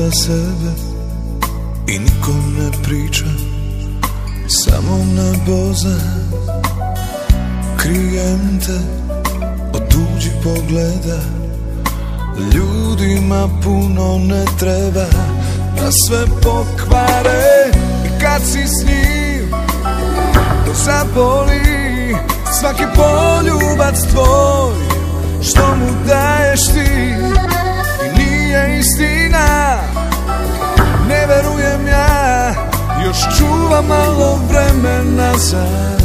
za sebe i nikom ne pričam, samo na boze krijem te od tuđih pogleda. Ljudima puno ne treba da sve pokvare, i kad si s njim to zaboli. Svaki poljubac tvoj što mu daješ ti i nije istina, ne verujem ja, još čuvam malo vremena za nas.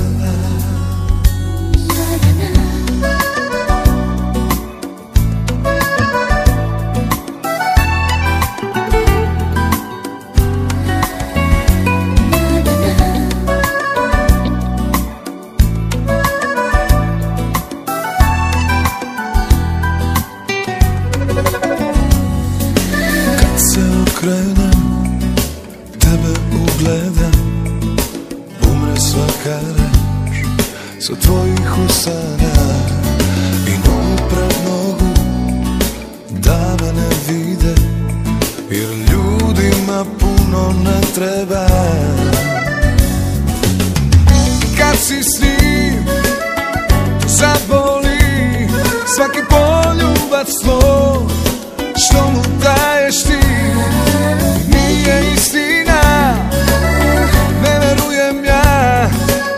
Krenem, tebe ugledam, umre svaka reč sa tvojih usana i nogu pred nogu da me ne vide, jer ljudima puno ne treba. Kad si s njim to zaboli, svaki poljubac tvoj što mu daješ ti nije istina, ne verujem ja,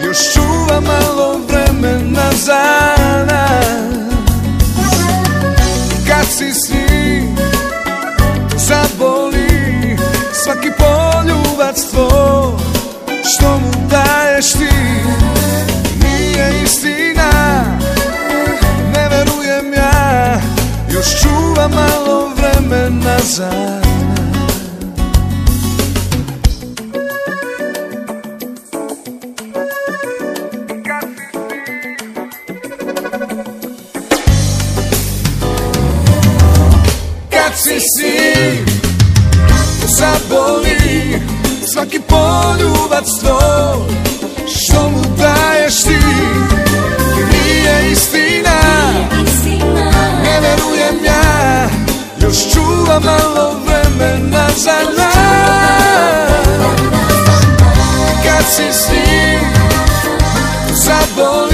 još čuvam malo vremena za nas. Kad si s njim to zaboli, svaki poljubac tvoj što mu daješ ti nije istina, ne verujem ja, još čuvam malo vremena za nas. Kad si s njim to zaboli, svaki poljubac tvoj što mu daješ ti nije istina, ne verujem ja, još čuvam malo vremena za nas. Kad si s njim to zaboli,